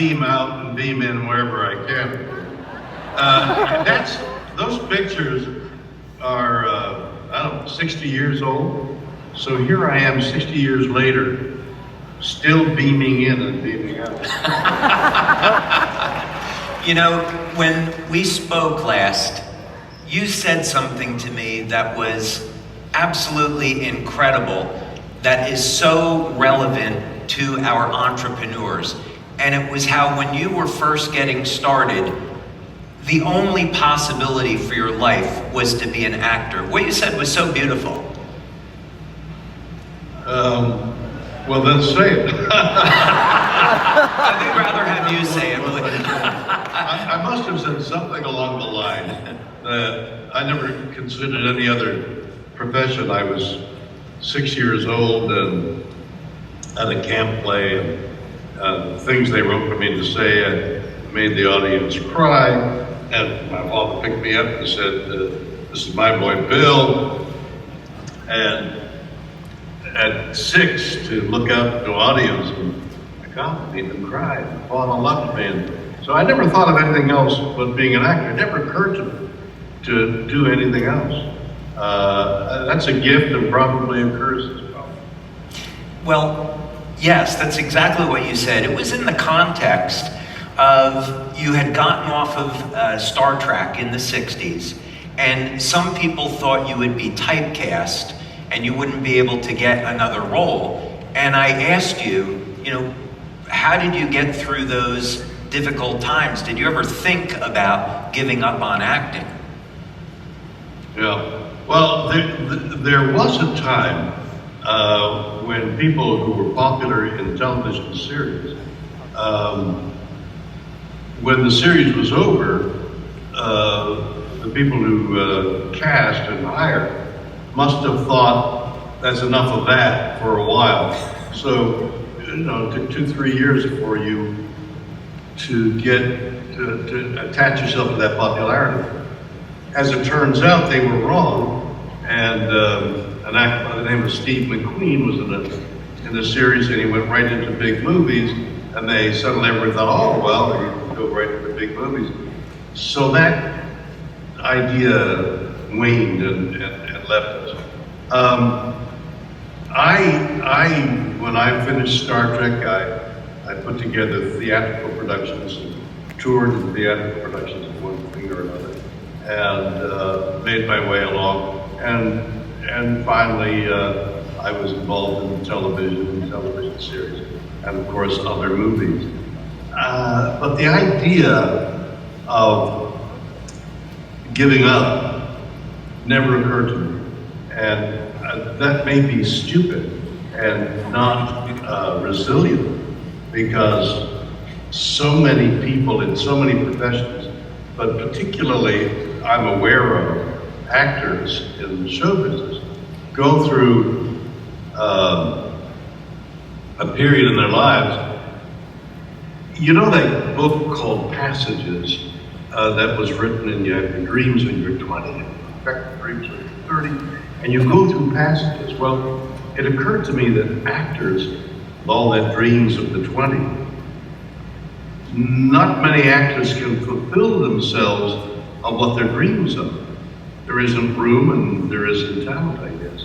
beam out and beam in wherever I can. Those pictures are, I don't know, 60 years old. So here I am 60 years later, still beaming in and beaming out. You know, when we spoke last, you said something to me that was absolutely incredible, that is so relevant to our entrepreneurs. And it was how when you were first getting started, the only possibility for your life was to be an actor. What you said was so beautiful. Well, then say it. I'd rather have you say it. I must have said something along the line that I never considered any other profession. I was 6 years old and at a camp play, and things they wrote for me to say, I made the audience cry, and my father picked me up and said, this is my boy Bill, and at 6 to look out at the audience and I made them cry and fall in love with me. And so I never thought of anything else but being an actor. It never occurred to me to do anything else. That's a gift and probably a curse as well. Well, yes, that's exactly what you said. It was in the context of you had gotten off of Star Trek in the 60s, and some people thought you would be typecast and you wouldn't be able to get another role. And I asked you, how did you get through those difficult times? Did you ever think about giving up on acting? Yeah, well, there was a time when people who were popular in television series, when the series was over, the people who cast and hired must have thought that's enough of that for a while. So, it took 2-3 years for you to attach yourself to that popularity. As it turns out, they were wrong, and an actor by the name of Steve McQueen was in the series, and he went right into big movies, and they suddenly everyone thought, oh, well, he can go right into big movies. So that idea waned and left us. When I finished Star Trek, I put together theatrical productions, and toured in theatrical productions of one thing or another, and made my way along. And finally, I was involved in television series, and of course other movies. But the idea of giving up never occurred to me, and that may be stupid and not resilient, because so many people in so many professions, but particularly I'm aware of actors in the show business, go through a period in their lives. You know that book called Passages that was written in your dreams when you're 20, and perfect dreams when you're 30, and you go through passages. Well, it occurred to me that actors, with all that dreams of the 20, not many actors can fulfill themselves of what their dreams are. There isn't room and there isn't talent, I guess.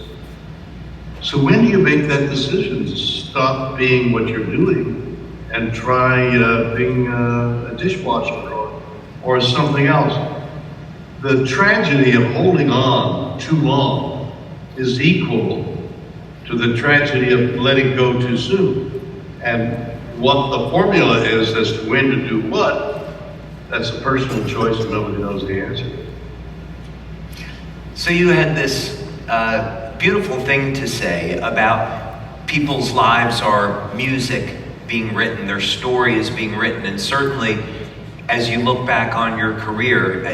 So when do you make that decision to stop being what you're doing and try being a dishwasher or something else? The tragedy of holding on too long is equal to the tragedy of letting go too soon. And what the formula is as to when to do what, that's a personal choice and nobody knows the answer. So you had this beautiful thing to say about people's lives are music being written, their story is being written, and certainly as you look back on your career,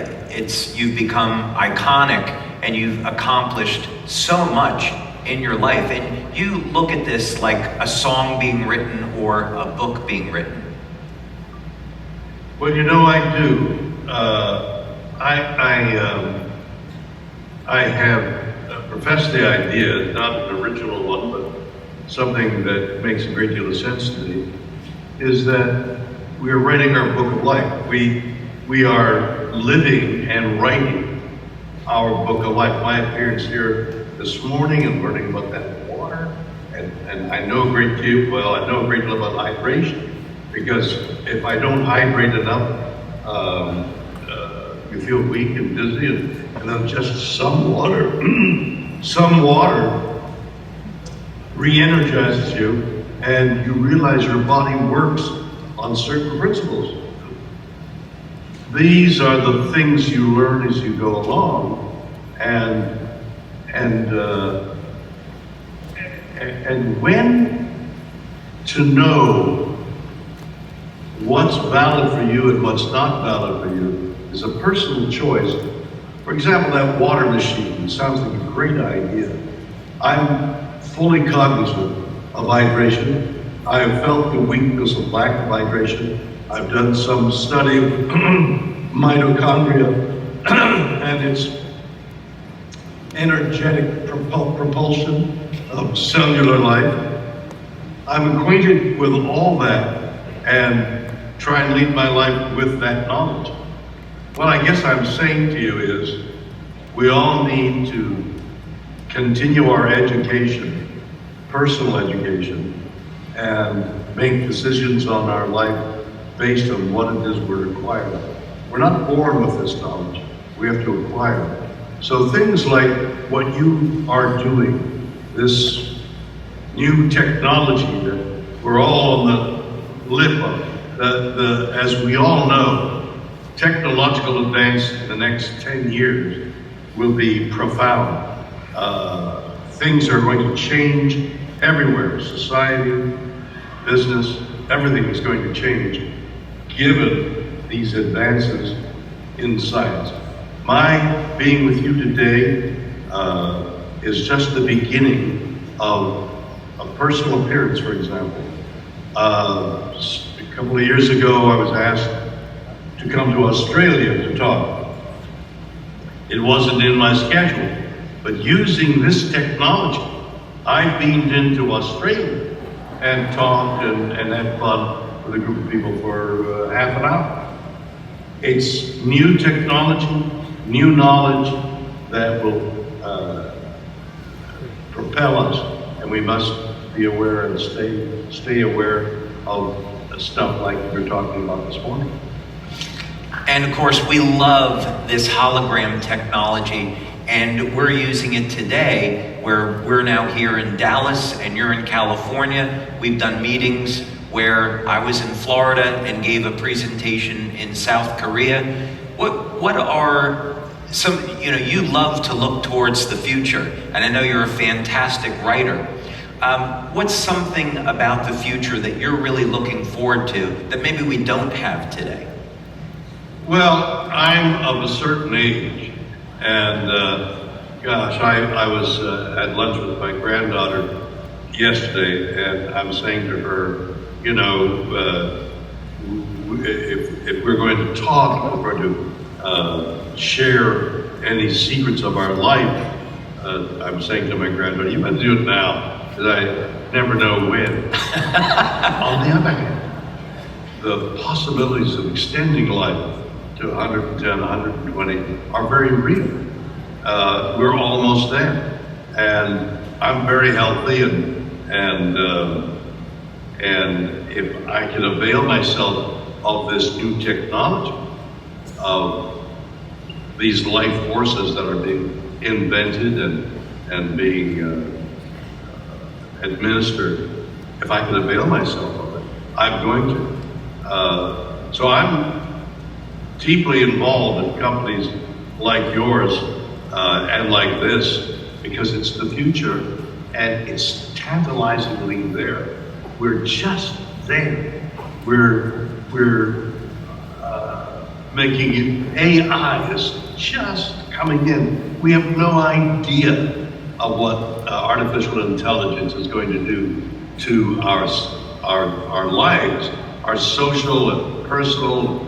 you've become iconic and you've accomplished so much in your life. And you look at this like a song being written or a book being written. Well, I do. I have professed the idea, not an original one, but something that makes a great deal of sense to me, is that we are writing our book of life. We are living and writing our book of life. My appearance here this morning and learning about that water, and I know a great deal, well, I know a great deal about hydration, because if I don't hydrate enough, you feel weak and dizzy, and then just some water, some water re-energizes you, and you realize your body works on certain principles. These are the things you learn as you go along, and when to know what's valid for you and what's not valid for you is a personal choice. For example, that water machine sounds like a great idea. I'm fully cognizant of hydration. I have felt the weakness of lack of hydration. I've done some study of mitochondria and its energetic propulsion of cellular life. I'm acquainted with all that and try and lead my life with that knowledge. What I guess I'm saying to you is we all need to continue our education, personal education, and make decisions on our life based on what it is we're acquiring. We're not born with this knowledge. We have to acquire it. So things like what you are doing, this new technology that we're all on the lip of, as we all know, technological advance in the next 10 years will be profound. Things are going to change everywhere. Society, business, everything is going to change given these advances in science. My being with you today is just the beginning of a personal appearance, for example. A couple of years ago, I was asked to come to Australia to talk. It wasn't in my schedule, but using this technology, I beamed into Australia and talked and had fun with a group of people for half an hour. It's new technology, new knowledge that will propel us, and we must be aware and stay aware of stuff like we're talking about this morning. And of course, we love this hologram technology, and we're using it today where we're now here in Dallas and you're in California. We've done meetings where I was in Florida and gave a presentation in South Korea. What are some, you love to look towards the future, and I know you're a fantastic writer. What's something about the future that you're really looking forward to that maybe we don't have today? Well, I'm of a certain age, and gosh, I was at lunch with my granddaughter yesterday, and I'm saying to her, if we're going to talk, if we're going to share any secrets of our life, I'm saying to my granddaughter, you better do it now, because I never know when. On the other hand, the possibilities of extending life to 110, 120 are very real. We're almost there, and I'm very healthy, and if I can avail myself of this new technology, of these life forces that are being invented and being administered, if I can avail myself of it, I'm going to. So I'm deeply involved in companies like yours and like this, because it's the future and it's tantalizingly there. We're just there. We're making it. AI is just coming in. We have no idea of what artificial intelligence is going to do to our lives, our social and personal,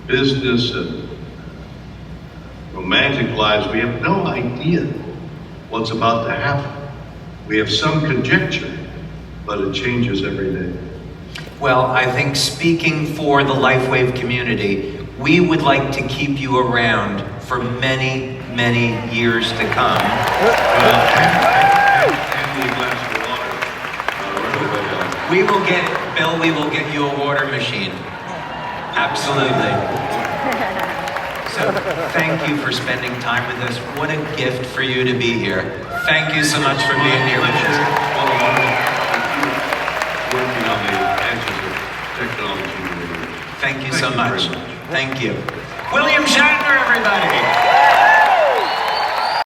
business and romantic lives. We have no idea what's about to happen. We have some conjecture, but it changes every day. Well, I think speaking for the Lifewave community, we would like to keep you around for many, many years to come. We will get, Bill, we will get you a water machine. Absolutely. So thank you for spending time with us. What a gift for you to be here. Thank you so much for being here with us. Working on the answers of technology. Thank you so much. Thank you. William Shatner, everybody.